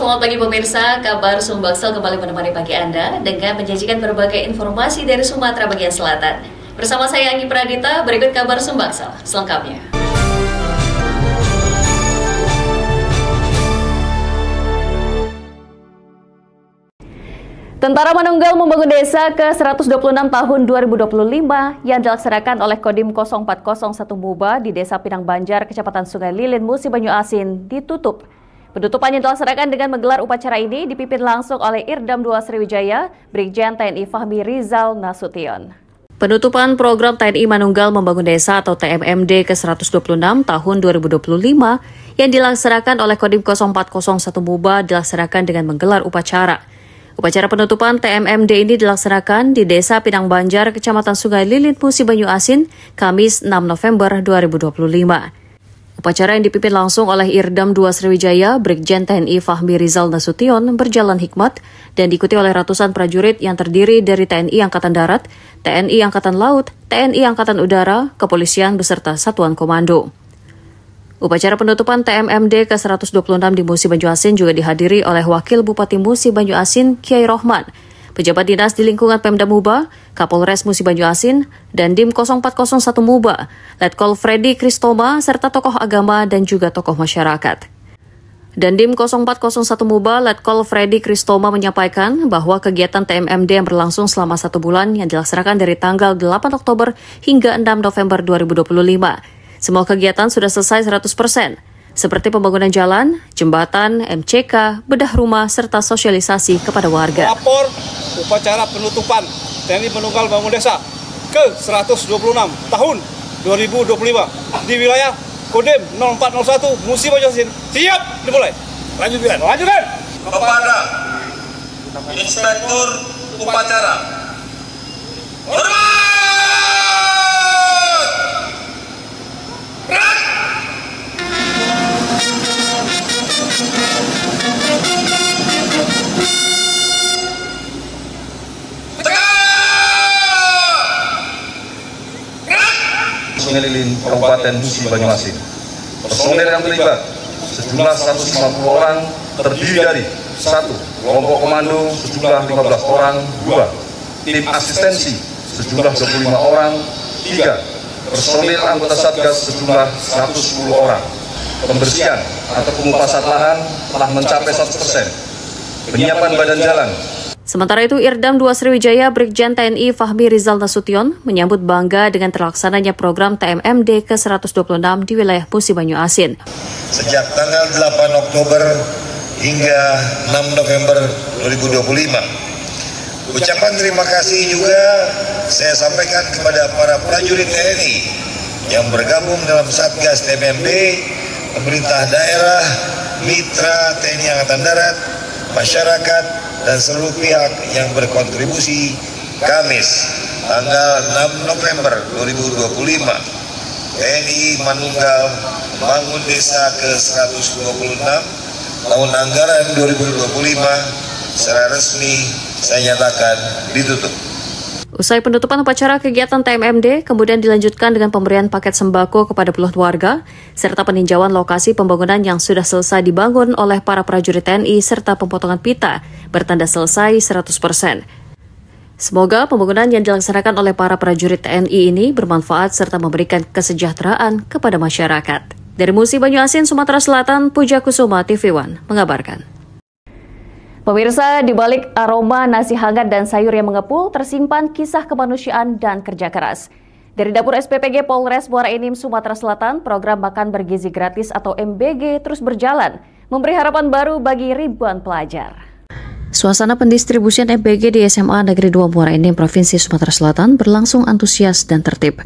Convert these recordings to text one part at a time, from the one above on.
selamat pagi pemirsa. Kabar Sumbaksel kembali menemani pagi Anda dengan menyajikan berbagai informasi dari Sumatera bagian selatan. Bersama saya Anggi Pradita, berikut kabar Sumbaksel selengkapnya. Tentara Manunggal membangun desa ke-126 tahun 2025 yang dilaksanakan oleh Kodim 0401 Muba di Desa Pinang Banjar, Kecamatan Sungai Lilin, Musi Banyu Asin ditutup. Penutupan yang dilaksanakan dengan menggelar upacara ini dipimpin langsung oleh Irdam II Sriwijaya, Brigjen TNI Fahmi Rizal Nasution. Penutupan program TNI Manunggal Membangun Desa atau TMMD ke-126 tahun 2025 yang dilaksanakan oleh Kodim 0401 Muba dilaksanakan dengan menggelar upacara. Upacara penutupan TMMD ini dilaksanakan di Desa Pinang Banjar, Kecamatan Sungai Lilin, Musi Banyu Asin, Kamis 6 November 2025. Upacara yang dipimpin langsung oleh Irdam II Sriwijaya, Brigjen TNI Fahmi Rizal Nasution berjalan hikmat dan diikuti oleh ratusan prajurit yang terdiri dari TNI Angkatan Darat, TNI Angkatan Laut, TNI Angkatan Udara, Kepolisian beserta Satuan Komando. Upacara penutupan TMMD ke-126 di Musi Banyu Asin juga dihadiri oleh Wakil Bupati Musi Banyu Asin, Kiai Rohman, pejabat dinas di lingkungan Pemda Muba, Kapolres Musi Banyu Asin, dan Dim 0401 Muba, Letkol Freddy Kristoma, serta tokoh agama dan juga tokoh masyarakat. Dandim 0401 Muba, Letkol Freddy Kristoma menyampaikan bahwa kegiatan TMMD yang berlangsung selama 1 bulan yang dilaksanakan dari tanggal 8 Oktober hingga 6 November 2025. Semua kegiatan sudah selesai 100%, seperti pembangunan jalan, jembatan, MCK, bedah rumah, serta sosialisasi kepada warga. Lapor upacara penutupan TNI Manunggal Membangun Desa ke-126 tahun 2025 di wilayah Kodim 0401 Musi Banyu Asin. Siap, dimulai. Lanjutkan. Kepada Inspektur Upacara. Hormat! Sungai Lilin, Kabupaten Musi Banyu Asin. Personel yang terlibat sejumlah 150 orang terdiri dari 1. Kelompok komando sejumlah 15 orang, 2. Tim asistensi sejumlah 25 orang, 3. Personil anggota Satgas sejumlah 110 orang. Pembersihan atau pengupasan lahan telah mencapai 100%. Penyiapan badan jalan. Sementara itu, Irdam II Sriwijaya, Brigjen TNI Fahmi Rizal Nasution menyambut bangga dengan terlaksananya program TMMD ke-126 di wilayah Musi Banyu Asin. Sejak tanggal 8 Oktober hingga 6 November 2025. Ucapan terima kasih juga saya sampaikan kepada para prajurit TNI yang bergabung dalam Satgas TMMD, pemerintah daerah, mitra TNI Angkatan Darat, masyarakat, dan seluruh pihak yang berkontribusi. Kamis, tanggal 6 November 2025, TNI Manunggal Membangun Desa ke-126 tahun anggaran 2025 secara resmi saya nyatakan ditutup. Usai penutupan upacara, kegiatan TMMD kemudian dilanjutkan dengan pemberian paket sembako kepada puluhan warga, serta peninjauan lokasi pembangunan yang sudah selesai dibangun oleh para prajurit TNI, serta pemotongan pita bertanda selesai 100%. Semoga pembangunan yang dilaksanakan oleh para prajurit TNI ini bermanfaat serta memberikan kesejahteraan kepada masyarakat. Dari Musi Banyu Asin, Sumatera Selatan, Puja Kusuma, TV One mengabarkan. Pemirsa, di balik aroma nasi hangat dan sayur yang mengepul, tersimpan kisah kemanusiaan dan kerja keras. Dari Dapur SPPG Polres Muara Enim, Sumatera Selatan, program makan bergizi gratis atau MBG terus berjalan, memberi harapan baru bagi ribuan pelajar. Suasana pendistribusian MBG di SMA Negeri 2 Muara Enim, Provinsi Sumatera Selatan berlangsung antusias dan tertib.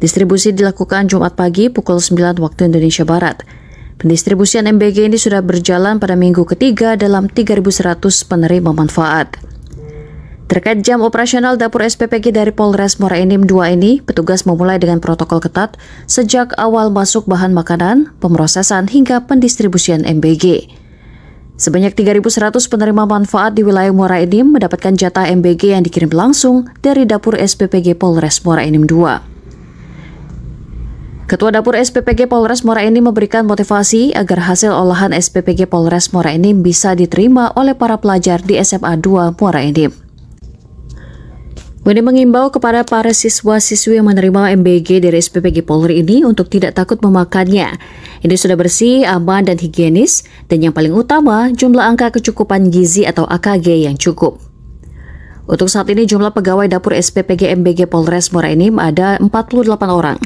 Distribusi dilakukan Jumat pagi pukul 9 waktu Indonesia Barat. Pendistribusian MBG ini sudah berjalan pada minggu ketiga dalam 3.100 penerima manfaat. Terkait jam operasional Dapur SPPG dari Polres Muara Enim 2 ini, petugas memulai dengan protokol ketat sejak awal masuk bahan makanan, pemrosesan hingga pendistribusian MBG. Sebanyak 3.100 penerima manfaat di wilayah Muara Enim mendapatkan jatah MBG yang dikirim langsung dari Dapur SPPG Polres Muara Enim 2. Ketua Dapur SPPG Polres Muara Enim memberikan motivasi agar hasil olahan SPPG Polres Muara Enim bisa diterima oleh para pelajar di SMA 2 Muara Enim. Wendy mengimbau kepada para siswa-siswi yang menerima MBG dari SPPG Polri ini untuk tidak takut memakannya. Ini sudah bersih, aman, dan higienis, dan yang paling utama, jumlah angka kecukupan gizi atau AKG yang cukup. Untuk saat ini jumlah pegawai dapur SPPG MBG Polres Muara Enim ada 48 orang.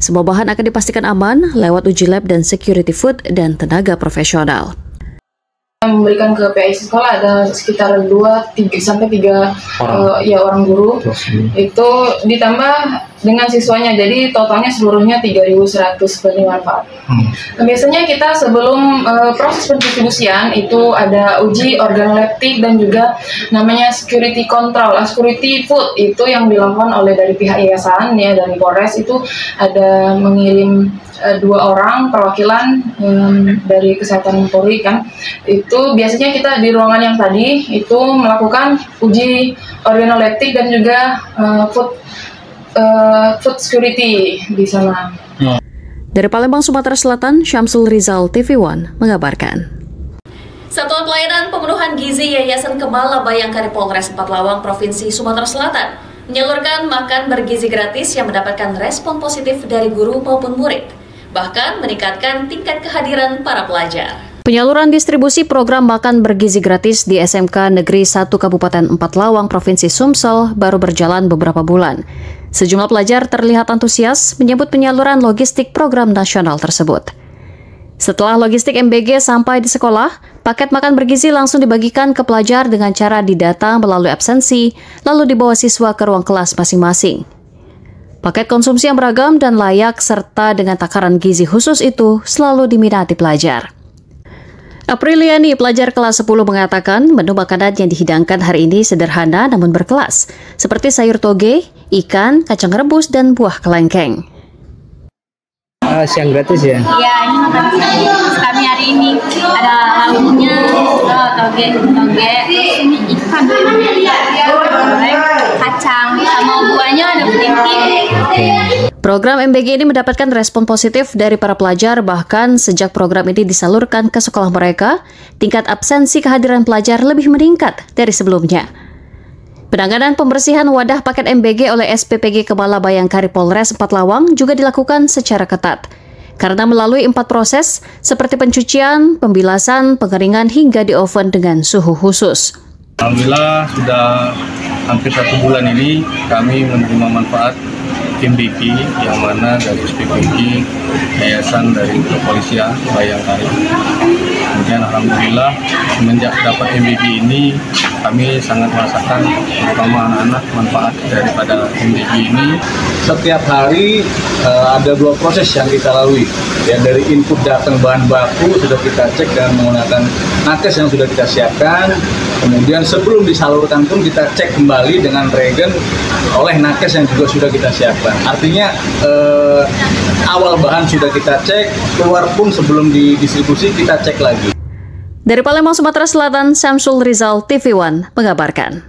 Semua bahan akan dipastikan aman lewat uji lab dan security food dan tenaga profesional. Memberikan ke PIC sekolah ada sekitar 2-3 orang guru. Itu ditambah dengan siswanya, jadi totalnya seluruhnya 3.100 penerima manfaat. Biasanya kita sebelum proses pendistribusian itu ada uji organoleptik dan juga namanya security control, security food itu yang dilakukan oleh dari pihak yayasan ya, dari Polres itu ada mengirim 2 orang perwakilan dari kesehatan Polri kan, itu biasanya kita di ruangan yang tadi itu melakukan uji organoleptik dan juga food security di sana. Dari Palembang, Sumatera Selatan, Syamsul Rizal, TV One mengabarkan. Satuan Pelayanan Pemenuhan Gizi Yayasan Kemala Bayangkari Polres Empathlawang Provinsi Sumatera Selatan menyalurkan makan bergizi gratis yang mendapatkan respon positif dari guru maupun murid, bahkan meningkatkan tingkat kehadiran para pelajar. Penyaluran distribusi program makan bergizi gratis di SMK Negeri 1 Kabupaten Empathlawang Provinsi Sumsel baru berjalan beberapa bulan. Sejumlah pelajar terlihat antusias menyambut penyaluran logistik program nasional tersebut. Setelah logistik MBG sampai di sekolah, paket makan bergizi langsung dibagikan ke pelajar dengan cara didata melalui absensi, lalu dibawa siswa ke ruang kelas masing-masing. Paket konsumsi yang beragam dan layak serta dengan takaran gizi khusus itu selalu diminati pelajar. Apriliani, pelajar kelas 10 mengatakan menu makanan yang dihidangkan hari ini sederhana namun berkelas, seperti sayur toge, ikan, kacang rebus, dan buah kelengkeng. Siang gratis ya? Iya, ini makan gratis kami hari ini. Ada lauknya, toge, ini ikan, kacang, sama buahnya ada putih. Program MBG ini mendapatkan respon positif dari para pelajar, bahkan sejak program ini disalurkan ke sekolah mereka, tingkat absensi kehadiran pelajar lebih meningkat dari sebelumnya. Penanganan pembersihan wadah paket MBG oleh SPPG Kemala Bayangkari Polres Empathlawang juga dilakukan secara ketat, karena melalui 4 proses seperti pencucian, pembilasan, pengeringan hingga di oven dengan suhu khusus. Alhamdulillah sudah hampir 1 bulan ini kami menerima manfaat MBG yang mana dari SPPG, Yayasan dari Kepolisian Bayangkari. Kemudian alhamdulillah semenjak dapat MBG ini kami sangat merasakan terutama anak-anak manfaat daripada MBG ini. Setiap hari ada 2 proses yang kita lalui. Ya, dari input datang bahan baku sudah kita cek dengan menggunakan nakes yang sudah kita siapkan. Kemudian sebelum disalurkan pun kita cek kembali dengan regen oleh nakes yang juga sudah kita siapkan. Artinya awal bahan sudah kita cek, keluar pun sebelum didistribusi kita cek lagi. Dari Palembang, Sumatera Selatan, Syamsul Rizal, TV One mengabarkan.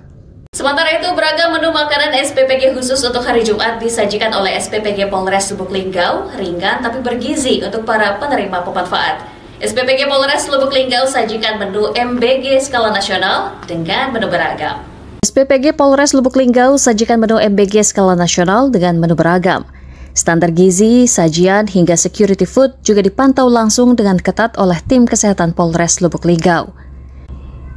Sementara itu, beragam menu makanan SPPG khusus untuk hari Jumat disajikan oleh SPPG Polres Lubuk Linggau, ringan tapi bergizi untuk para penerima pemanfaat. SPPG Polres Lubuk Linggau sajikan menu MBG skala nasional dengan menu beragam. SPPG Polres Lubuk Linggau sajikan menu MBG skala nasional dengan menu beragam. Standar gizi, sajian, hingga security food juga dipantau langsung dengan ketat oleh tim kesehatan Polres Lubuk Linggau.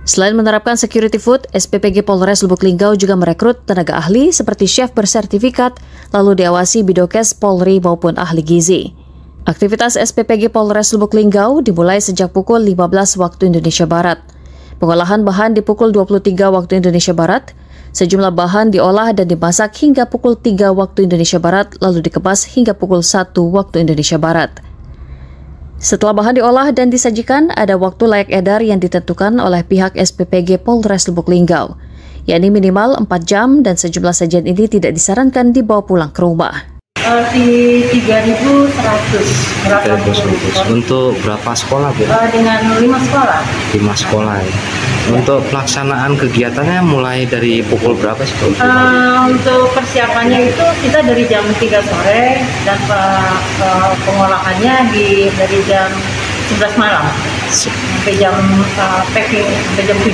Selain menerapkan security food, SPPG Polres Lubuk Linggau juga merekrut tenaga ahli seperti chef bersertifikat, lalu diawasi bidokes Polri maupun ahli gizi. Aktivitas SPPG Polres Lubuk Linggau dimulai sejak pukul 15 waktu Indonesia Barat. Pengolahan bahan di pukul 23 waktu Indonesia Barat. Sejumlah bahan diolah dan dimasak hingga pukul 3 waktu Indonesia Barat, lalu dikemas hingga pukul 1 waktu Indonesia Barat. Setelah bahan diolah dan disajikan, ada waktu layak edar yang ditentukan oleh pihak SPPG Polres Lubuk Linggau, yakni minimal 4 jam dan sejumlah sajian ini tidak disarankan dibawa pulang ke rumah. Di 3.100. Untuk berapa sekolah, Bu? Dengan 5 sekolah. 5 sekolah ya. Untuk pelaksanaan kegiatannya mulai dari pukul berapa sih? Untuk persiapannya itu kita dari jam 3 sore dan pengolahannya dari jam 11 malam sampai jam packing sampai jam 7.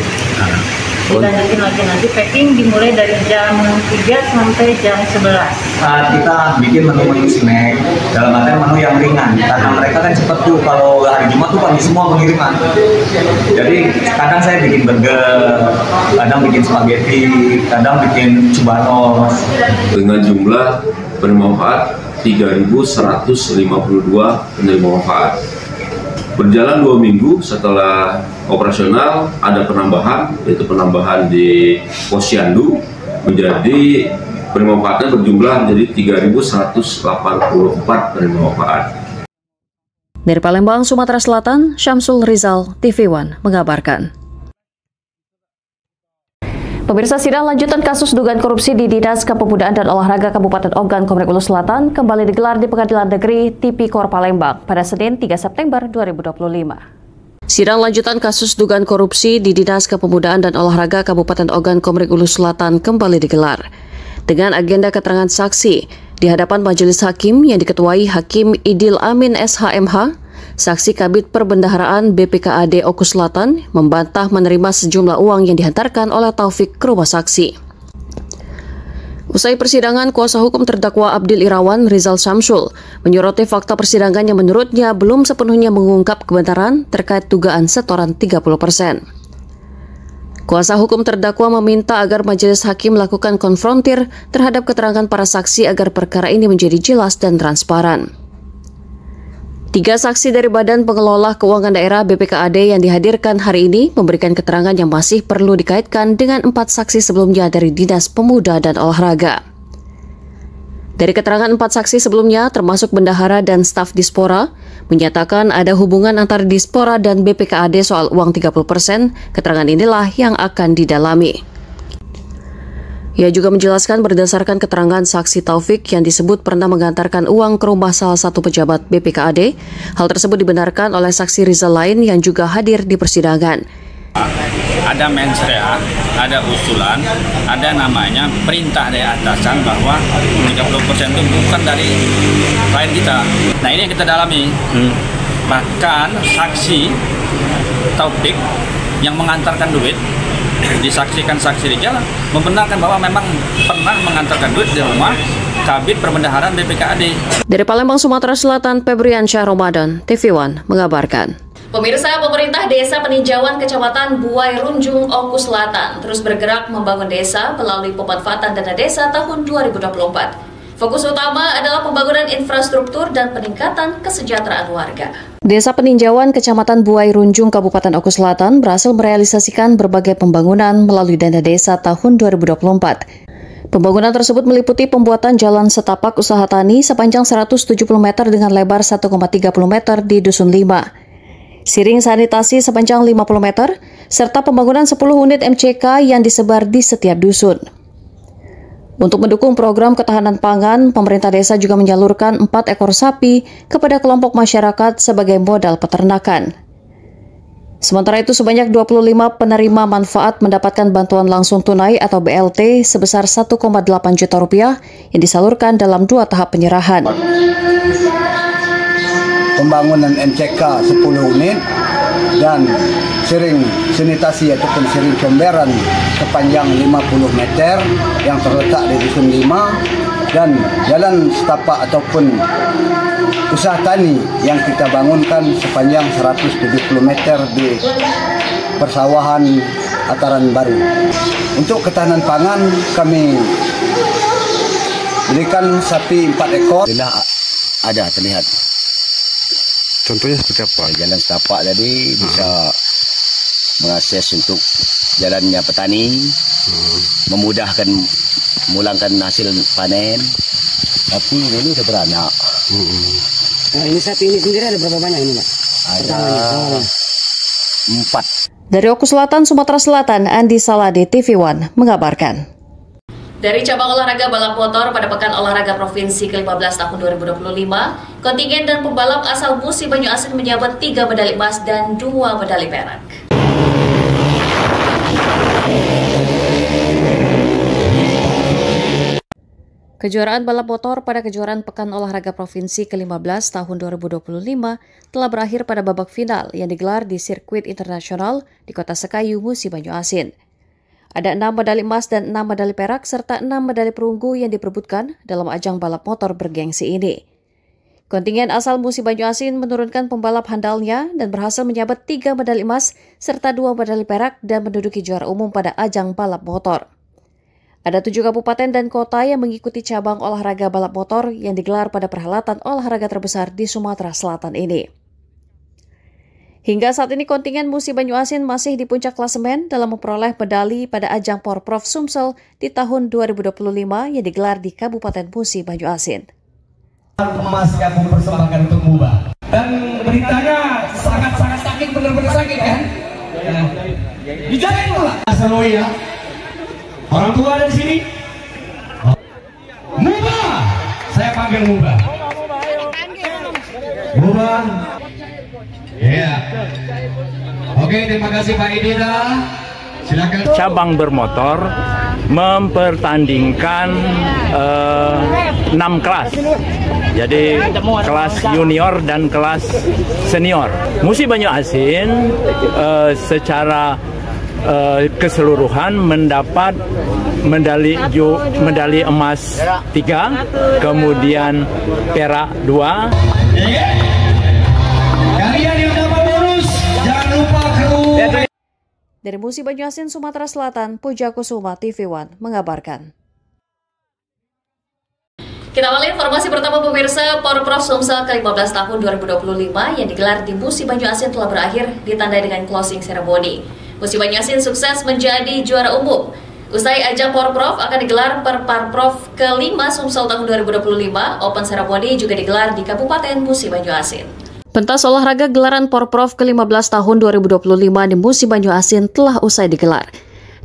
Dilanjutin lagi nanti packing dimulai dari jam 3 sampai jam 11. Kita bikin menu-menu snack dalam artian menu yang ringan karena mereka kan cepet tuh kalau hari Jumat tuh pagi semua pengiriman. Jadi kadang saya bikin burger, kadang bikin spaghetti, kadang bikin cubanos. Dengan jumlah penerima manfaat 3.152 penerima manfaat. Berjalan 2 minggu setelah operasional ada penambahan, yaitu penambahan di Posyandu menjadi penerima manfaatnya berjumlah menjadi 3.184 penerima manfaat. Dari Palembang, Sumatera Selatan, Syamsul Rizal, TV One mengabarkan. Pemirsa, sidang lanjutan kasus dugaan korupsi di Dinas Kepemudaan dan Olahraga Kabupaten Ogan Komering Ulu Selatan kembali digelar di Pengadilan Negeri Tipikor Palembang pada Senin 3 September 2025. Sidang lanjutan kasus dugaan korupsi di Dinas Kepemudaan dan Olahraga Kabupaten Ogan Komering Ulu Selatan kembali digelar dengan agenda keterangan saksi di hadapan Majelis Hakim yang diketuai Hakim Idil Amin SHMH. Saksi Kabid Perbendaharaan BPKAD Oku Selatan membantah menerima sejumlah uang yang dihantarkan oleh Taufik ke rumah saksi. Usai persidangan, kuasa hukum terdakwa Abdil Irawan Rizal Syamsul menyoroti fakta persidangan yang menurutnya belum sepenuhnya mengungkap kebenaran terkait dugaan setoran 30%. Kuasa hukum terdakwa meminta agar majelis hakim melakukan konfrontir terhadap keterangan para saksi agar perkara ini menjadi jelas dan transparan. 3 saksi dari Badan Pengelola Keuangan Daerah BPKAD yang dihadirkan hari ini memberikan keterangan yang masih perlu dikaitkan dengan 4 saksi sebelumnya dari Dinas Pemuda dan Olahraga. Dari keterangan 4 saksi sebelumnya, termasuk bendahara dan staf Dispora, menyatakan ada hubungan antara Dispora dan BPKAD soal uang 30%, keterangan inilah yang akan didalami. Ia juga menjelaskan berdasarkan keterangan saksi Taufik yang disebut pernah mengantarkan uang ke rumah salah satu pejabat BPKAD. Hal tersebut dibenarkan oleh saksi Rizal lain yang juga hadir di persidangan. Ada mensrea, ada usulan, ada namanya perintah dari atasan bahwa 30% itu bukan dari klien kita. Nah, ini yang kita dalami. Bahkan saksi Taufik yang mengantarkan duit disaksikan saksi Rizal membenarkan bahwa memang pernah mengantarkan duit di rumah Kabid Perbendaharaan BPKAD. Dari Palembang, Sumatera Selatan, Febriansyah Ramadan, TV One mengabarkan. Pemirsa, pemerintah Desa Peninjauan Kecamatan Buai Runjung, Oku Selatan terus bergerak membangun desa melalui pemanfaatan dana desa tahun 2024. Fokus utama adalah pembangunan infrastruktur dan peningkatan kesejahteraan warga. Desa Peninjauan Kecamatan Buai Runjung, Kabupaten Oku Selatan berhasil merealisasikan berbagai pembangunan melalui dana desa tahun 2024. Pembangunan tersebut meliputi pembuatan jalan setapak usaha tani sepanjang 170 meter dengan lebar 1,30 meter di Dusun 5. Siring sanitasi sepanjang 50 meter, serta pembangunan 10 unit MCK yang disebar di setiap dusun. Untuk mendukung program ketahanan pangan, pemerintah desa juga menyalurkan 4 ekor sapi kepada kelompok masyarakat sebagai modal peternakan. Sementara itu, sebanyak 25 penerima manfaat mendapatkan bantuan langsung tunai atau BLT sebesar 1,8 juta rupiah yang disalurkan dalam 2 tahap penyerahan. Pembangunan MCK 10 unit dan siring sanitasi ataupun siring comberan sepanjang 50 meter yang terletak di Dusun 5 dan jalan setapak ataupun usaha tani yang kita bangunkan sepanjang 170 meter di persawahan Ataran Baru. Untuk ketahanan pangan kami berikan sapi 4 ekor. Ada terlihat. Contohnya seperti apa? Jalan setapak tadi bisa mengakses untuk jalannya petani, memudahkan memulangkan hasil panen. Tapi ini sudah beranak. Nah, ini sapi ini sendiri ada berapa banyak ini, Pak? Ada 4. Dari Oku Selatan, Sumatera Selatan, Andi Salade, TV One mengabarkan. Dari cabang olahraga balap motor pada Pekan Olahraga Provinsi ke-15 tahun 2025, kontingen dan pembalap asal Musi Banyu Asin menyabet 3 medali emas dan 2 medali perak. Kejuaraan balap motor pada kejuaraan Pekan Olahraga Provinsi ke-15 tahun 2025 telah berakhir pada babak final yang digelar di sirkuit internasional di Kota Sekayu, Musi Banyuasin. Ada 6 medali emas dan 6 medali perak serta 6 medali perunggu yang diperebutkan dalam ajang balap motor bergengsi ini. Kontingen asal Musi Banyuasin menurunkan pembalap handalnya dan berhasil menyabet 3 medali emas serta 2 medali perak dan menduduki juara umum pada ajang balap motor. Ada 7 kabupaten dan kota yang mengikuti cabang olahraga balap motor yang digelar pada perhelatan olahraga terbesar di Sumatera Selatan ini. Hingga saat ini kontingen Musi Banyuasin masih di puncak klasemen dalam memperoleh medali pada ajang Porprov Sumsel di tahun 2025 yang digelar di Kabupaten Musi Banyuasin. Emas yang mempersembahkan untuk Muba. Dan beritanya sangat-sangat sakit, benar-benar sakit kan? Ya. Dijamin pula. Selalu ya. Orang tua ada di sini. Muba, saya panggil Muba. Muba. Ya. Oke, terima kasih Pak Idina. Silakan. Cabang bermotor mempertandingkan 6 kelas. Jadi kelas junior dan kelas senior. Musi Banyuasin secara keseluruhan mendapat medali emas 3, kemudian perak 2. Kalian yang dapat bonus, jangan lupa kru. Dari Musi Banyuasin, Sumatera Selatan, Puja Kusuma, TV One mengabarkan. Kita awali informasi pertama pemirsa. Porprov Sumsel ke-15 tahun 2025 yang digelar di Musi Banyuasin telah berakhir ditandai dengan closing ceremony. Musi Banyuasin sukses menjadi juara umum. Usai ajang Porprov akan digelar per Parprov ke-5 Sumsel tahun 2025. Open ceremony juga digelar di Kabupaten Musi Banyuasin. Pentas olahraga gelaran Porprov ke-15 tahun 2025 di Musi Banyuasin telah usai digelar.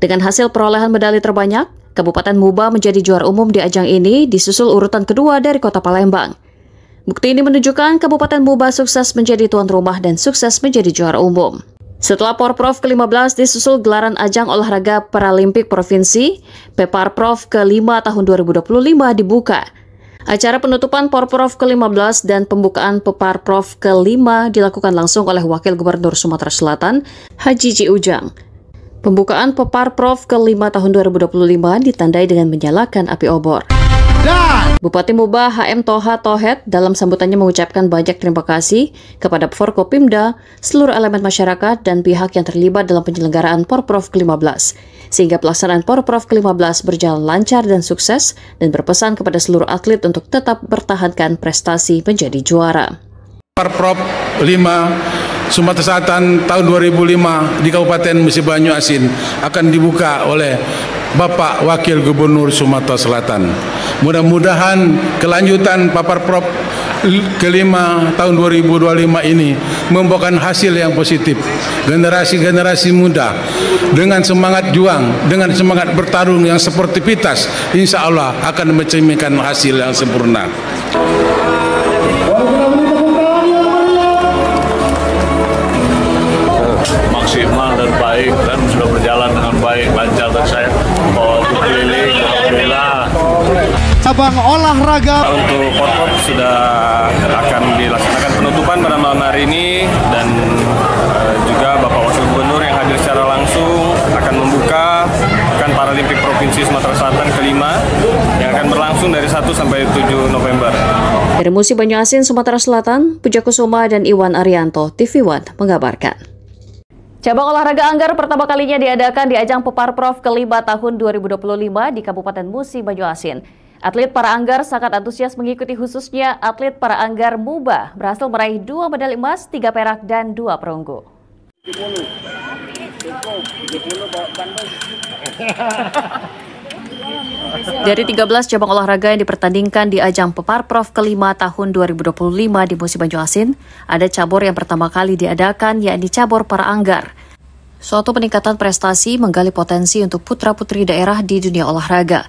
Dengan hasil perolehan medali terbanyak, Kabupaten Muba menjadi juara umum di ajang ini disusul urutan kedua dari Kota Palembang. Bukti ini menunjukkan Kabupaten Muba sukses menjadi tuan rumah dan sukses menjadi juara umum. Setelah Porprov ke-15 disusul gelaran ajang olahraga Paralimpik Provinsi, Peparprov ke-5 tahun 2025 dibuka. Acara penutupan Porprov ke-15 dan pembukaan Peparprov ke-5 dilakukan langsung oleh Wakil Gubernur Sumatera Selatan, Haji Ji Ujang. Pembukaan Peparprov ke-5 tahun 2025 ditandai dengan menyalakan api obor. Bupati Muba HM Toha Tohet dalam sambutannya mengucapkan banyak terima kasih kepada Forkopimda, seluruh elemen masyarakat, dan pihak yang terlibat dalam penyelenggaraan Porprov ke-15, sehingga pelaksanaan Porprov ke-15 berjalan lancar dan sukses, dan berpesan kepada seluruh atlet untuk tetap bertahankan prestasi menjadi juara. Porprov 5 Sumatera Selatan tahun 2005 di Kabupaten Musi Banyuasin akan dibuka oleh Bapak Wakil Gubernur Sumatera Selatan. Mudah-mudahan kelanjutan Paparprov ke-5 tahun 2025 ini membawakan hasil yang positif. Generasi-generasi muda dengan semangat juang, dengan semangat bertarung yang sportivitas, insya Allah akan mencerminkan hasil yang sempurna. Maksimal dan baik dan sudah berjalan dengan baik, lancar, dan saya bawa keliling, alhamdulillah. Cabang olahraga untuk Porprov sudah akan dilaksanakan penutupan pada malam hari ini, dan juga Bapak Wakil Gubernur yang hadir secara langsung akan membuka Pekan Paralimpik Provinsi Sumatera Selatan ke-5 yang akan berlangsung dari 1 sampai 7 November. Dari Musi Banyuasin, Sumatera Selatan, Puja Kusuma dan Iwan Arianto, TV One mengabarkan. Cabang olahraga anggar pertama kalinya diadakan di ajang Peparprov ke-5 tahun 2025 di Kabupaten Musi Banyuasin. Atlet para anggar sangat antusias mengikuti, khususnya atlet para anggar Muba berhasil meraih 2 medali emas, 3 perak, dan 2 perunggu. Dari 13 cabang olahraga yang dipertandingkan di ajang Peparprov ke-5 tahun 2025 di Musi Banyuasin, ada cabur yang pertama kali diadakan, yakni cabur para anggar. Suatu peningkatan prestasi menggali potensi untuk putra-putri daerah di dunia olahraga.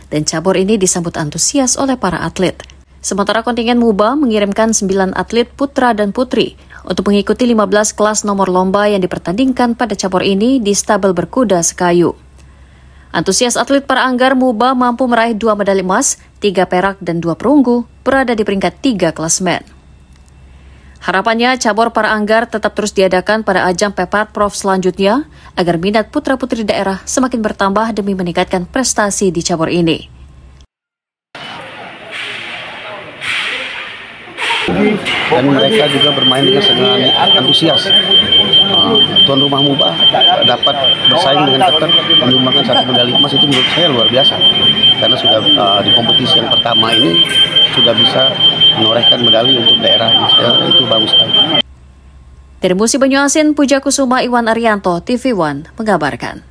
dan cabur ini disambut antusias oleh para atlet. Sementara kontingen MUBA mengirimkan 9 atlet putra dan putri untuk mengikuti 15 kelas nomor lomba yang dipertandingkan pada cabur ini di stabel berkuda Sekayu. Antusias atlet para Anggar MUBA mampu meraih 2 medali emas, 3 perak dan 2 perunggu, berada di peringkat 3 klasemen. Harapannya cabur para Anggar tetap terus diadakan pada ajang Peparprov selanjutnya agar minat putra-putri daerah semakin bertambah demi meningkatkan prestasi di cabur ini. Dan mereka juga bermain dengan sangat antusias. Tuan rumah MUBA dapat bersaing dengan ketat menyumbangkan 1 medali emas, itu menurut saya luar biasa. Karena sudah di kompetisi yang pertama ini sudah bisa menorehkan medali untuk daerah, itu bagus sekali. Dari Musi Banyuasin, Puja Kusuma, Iwan Arianto, TV One mengabarkan.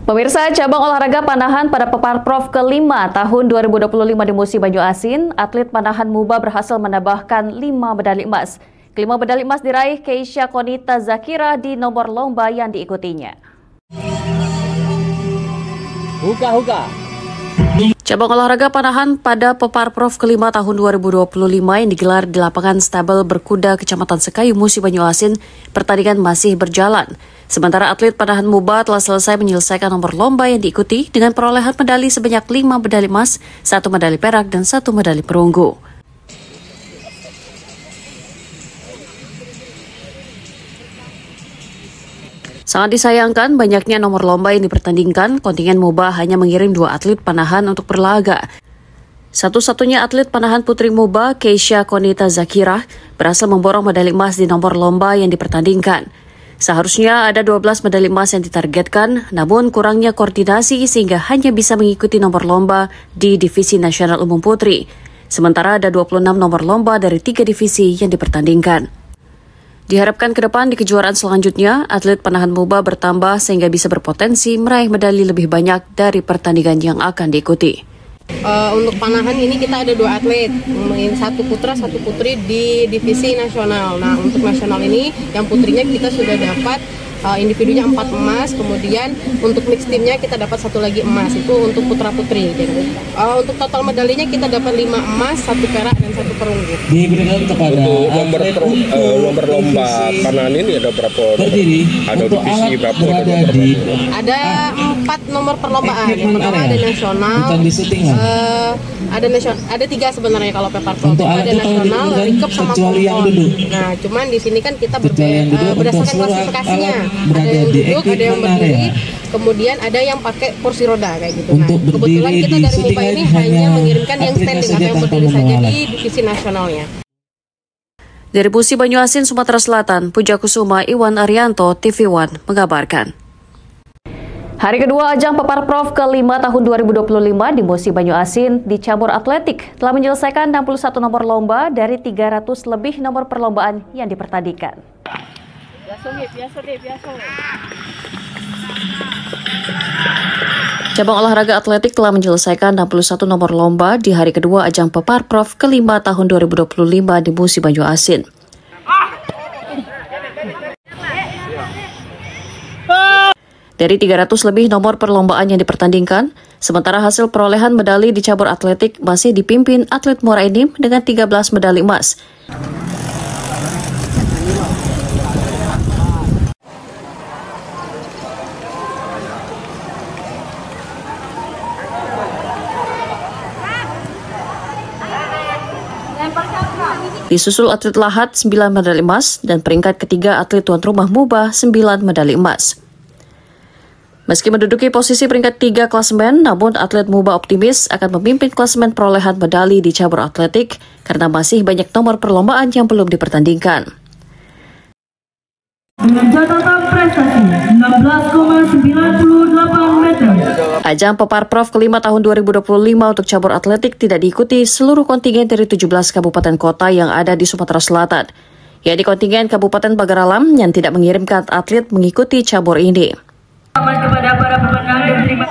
Pemirsa, cabang olahraga panahan pada Peparprov ke-5 tahun 2025 di Musi Banyuasin, atlet panahan MUBA berhasil menambahkan 5 medali emas. Kelima medali emas diraih Keisha Konita Zakira di nomor lomba yang diikutinya. Huka. Cabang olahraga panahan pada Peparprov ke-5 tahun 2025 yang digelar di lapangan stabel berkuda Kecamatan Sekayu, Musi Banyuasin, pertandingan masih berjalan. Sementara atlet panahan MUBA telah selesai menyelesaikan nomor lomba yang diikuti dengan perolehan medali sebanyak 5 medali emas, 1 medali perak, dan 1 medali perunggu. Sangat disayangkan banyaknya nomor lomba yang dipertandingkan, kontingen MUBA hanya mengirim 2 atlet panahan untuk berlaga. Satu-satunya atlet panahan putri MUBA, Keisha Konita Zakira, berhasil memborong medali emas di nomor lomba yang dipertandingkan. Seharusnya ada 12 medali emas yang ditargetkan, namun kurangnya koordinasi sehingga hanya bisa mengikuti nomor lomba di Divisi Nasional Umum Putri. Sementara ada 26 nomor lomba dari 3 divisi yang dipertandingkan. Diharapkan ke depan di kejuaraan selanjutnya, atlet panahan MUBA bertambah sehingga bisa berpotensi meraih medali lebih banyak dari pertandingan yang akan diikuti. Untuk panahan ini kita ada 2 atlet, 1 putra 1 putri di divisi nasional. Nah, untuk nasional ini yang putrinya kita sudah dapat individunya 4 emas, kemudian untuk mix timnya kita dapat 1 lagi emas, itu untuk putra-putri. Untuk total medalinya kita dapat 5 emas, 1 perak dan 1 perunggu. Diberikan kepada nomor lomba panahan ini ada berapa? Ada divisi berapa? Ada 4 nomor perlombaan. Yang pertama ada nasional, ada 3 sebenarnya kalau Peparprov. Ada nasional, Rikep sama Kompon. Nah, cuman di sini kan kita berdasarkan klasifikasinya. Ada yang duduk, ada yang berdiri, kemudian ada yang pakai kursi roda kayak gitu. Nah, kebetulan kita dari MUBA ini hanya mengirimkan yang standing atau yang berdiri saja di divisi nasionalnya. Dari Musi Banyuasin, Sumatera Selatan, Puja Kusuma, Iwan Arianto, TV One mengabarkan. Hari kedua ajang Peparprov ke-5 tahun 2025 di Musi Banyuasin di cabur atletik telah menyelesaikan 61 nomor lomba dari 300 lebih nomor perlombaan yang dipertandingkan. Cabang olahraga atletik telah menyelesaikan 61 nomor lomba di hari kedua ajang Peparprov ke-5 tahun 2025 di Musi Banyuasin. Dari 300 lebih nomor perlombaan yang dipertandingkan, sementara hasil perolehan medali di cabur atletik masih dipimpin atlet Muara Enim dengan 13 medali emas. Disusul atlet Lahat 9 medali emas dan peringkat ketiga atlet tuan rumah MUBA 9 medali emas. Meski menduduki posisi peringkat 3 klasemen, namun atlet MUBA optimis akan memimpin klasemen perolehan medali di cabur atletik karena masih banyak nomor perlombaan yang belum dipertandingkan. Dengan catatan prestasi 19,98 meter. Ajang Peparprov ke-5 tahun 2025 untuk cabur atletik tidak diikuti seluruh kontingen dari 17 kabupaten kota yang ada di Sumatera Selatan. Yakni kontingen Kabupaten Pagaralam yang tidak mengirimkan atlet mengikuti cabur ini. Kepada para pemenang dan terima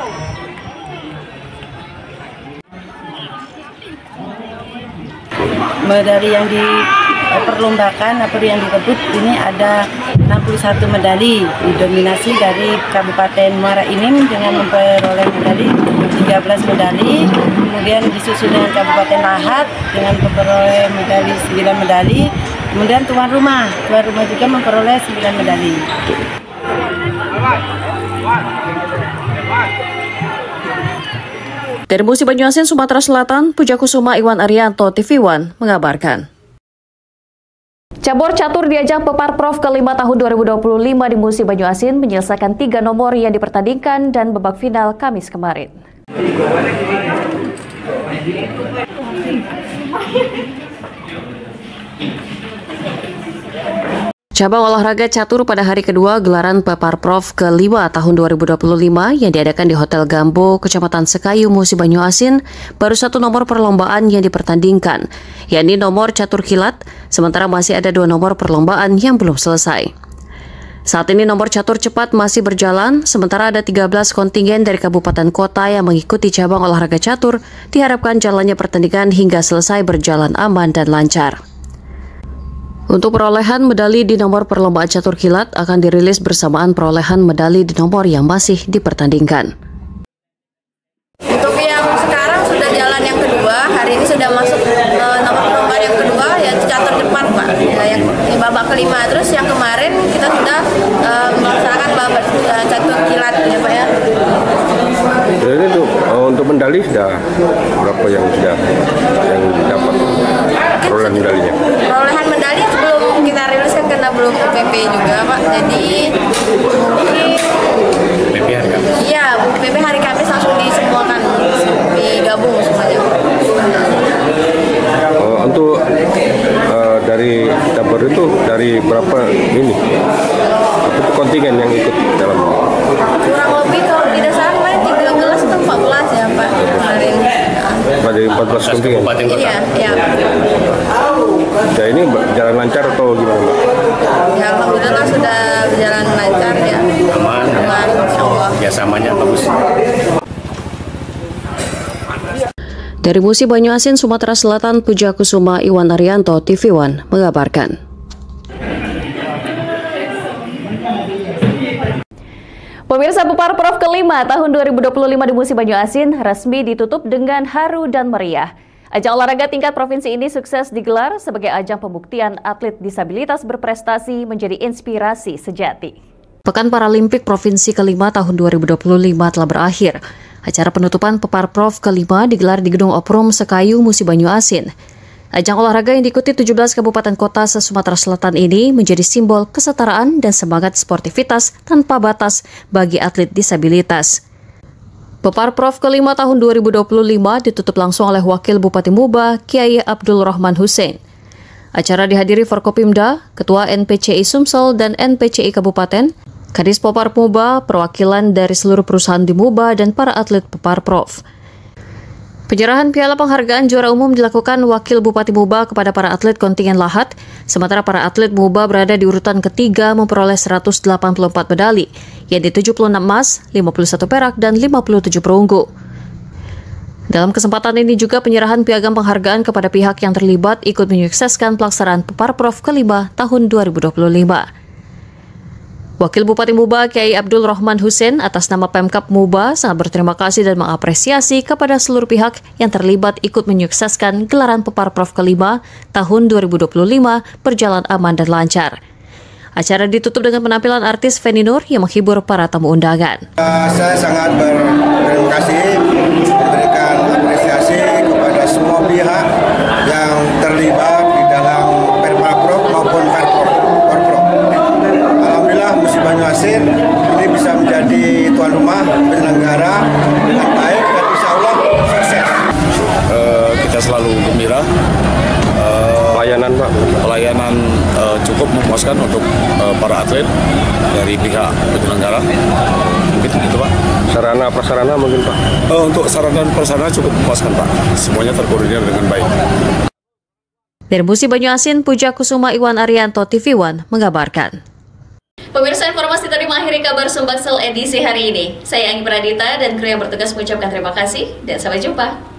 medali yang diperlombakan atau yang direbut ini ada 61 medali, didominasi dari Kabupaten Muara Enim dengan memperoleh medali 13 medali, kemudian disusul dengan Kabupaten Lahat dengan memperoleh medali 9 medali, kemudian tuan rumah juga memperoleh 9 medali. Dari Musi Banyuasin, Sumatera Selatan, Pujakusuma Iwan Arianto, TV One mengabarkan. Cabur catur di ajang Peparprov ke-5 tahun 2025 di Musi Banyuasin menyelesaikan 3 nomor yang dipertandingkan dan babak final Kamis kemarin. Cabang olahraga catur pada hari kedua gelaran Peparprov ke-5 tahun 2025 yang diadakan di Hotel Gambo, Kecamatan Sekayu, Musi Banyuasin, baru 1 nomor perlombaan yang dipertandingkan, yakni nomor catur kilat, sementara masih ada 2 nomor perlombaan yang belum selesai. Saat ini nomor catur cepat masih berjalan, sementara ada 13 kontingen dari kabupaten kota yang mengikuti cabang olahraga catur, diharapkan jalannya pertandingan hingga selesai berjalan aman dan lancar. Untuk perolehan medali di nomor perlombaan catur kilat akan dirilis bersamaan perolehan medali di nomor yang masih dipertandingkan. Untuk yang sekarang sudah jalan yang kedua, hari ini sudah masuk nomor perlombaan yang kedua, ya catur cepat Pak, ya, yang di babak kelima. Terus yang kemarin kita sudah melaksanakan babak catur kilat ya Pak ya. Jadi untuk medali sudah berapa yang dapat perolehan medalinya? Perolehan medali belum kita rilis kan karena belum PP juga Pak. Jadi mungkin PP hari Kamis. Iya, PP hari Kamis langsung disemuakan, digabung semuanya. Untuk dari cabur itu dari berapa ini? Apa itu kontingen yang ikut dalam? Kurang lebih kalau tidak salah kemarin 13 atau 14 ya Pak kemarin. Pada 14 kontingen. Iya, iya. Ya ini jalan lancar atau gimana Mbak? Ya alhamdulillah sudah berjalan lancar ya. Aman, insyaallah. Ya samanya bagus. Dari Musi Banyuasin, Sumatera Selatan, Pujakusuma Iwan Arianto, TV One mengabarkan. Pemirsa, Peparprov ke-5 tahun 2025 di Musi Banyuasin resmi ditutup dengan haru dan meriah. Ajang olahraga tingkat provinsi ini sukses digelar sebagai ajang pembuktian atlet disabilitas berprestasi menjadi inspirasi sejati. Pekan Paralimpik Provinsi ke-5 tahun 2025 telah berakhir. Acara penutupan Peparprov ke-5 digelar di Gedung Oprum Sekayu, Musi Banyuasin. Ajang olahraga yang diikuti 17 kabupaten kota se-Sumatera Selatan ini menjadi simbol kesetaraan dan semangat sportivitas tanpa batas bagi atlet disabilitas. Peparprov ke-5 tahun 2025 ditutup langsung oleh Wakil Bupati Muba, Kiai Abdul Rahman Hussein. Acara dihadiri Forkopimda, Ketua NPCI Sumsel dan NPCI Kabupaten, Kadis Popar Muba, perwakilan dari seluruh perusahaan di Muba, dan para atlet Peparprov. Penyerahan piala penghargaan juara umum dilakukan Wakil Bupati Muba kepada para atlet kontingen Lahat, sementara para atlet Muba berada di urutan ketiga memperoleh 184 medali, yaitu 76 emas, 51 perak, dan 57 perunggu. Dalam kesempatan ini juga penyerahan piagam penghargaan kepada pihak yang terlibat ikut menyukseskan pelaksanaan Peparprov ke-5 tahun 2025. Wakil Bupati Muba Kiai Abdul Rahman Hussein atas nama Pemkab Muba sangat berterima kasih dan mengapresiasi kepada seluruh pihak yang terlibat ikut menyukseskan gelaran Peparprov ke-5 tahun 2025 berjalan aman dan lancar. Acara ditutup dengan penampilan artis Feni Nur yang menghibur para tamu undangan. Saya sangat berterima kasih, memberikan apresiasi kepada semua pihak yang terlibat di dalam Peparprov maupun Peparprov. Alhamdulillah Musi Banyuasin ini bisa menjadi tuan rumah penyelenggara dengan baik dan insya Allah sukses. Kita selalu gembira. Pelayanan Pak, pelayanan cukup memuaskan untuk para atlet dari pihak penyelenggara. Mungkin itu Pak. Sarana prasarana mungkin Pak. Untuk sarana dan prasarana cukup memuaskan Pak. Semuanya terkoordinir dengan baik. Dari Musi Banyuasin, Pujakusuma Iwan Arianto, TV One mengabarkan. Pemirsa, informasi tadi mengakhiri kabar Sumbangsel edisi hari ini. Saya Anggi Pradita dan kru yang bertugas mengucapkan terima kasih dan sampai jumpa.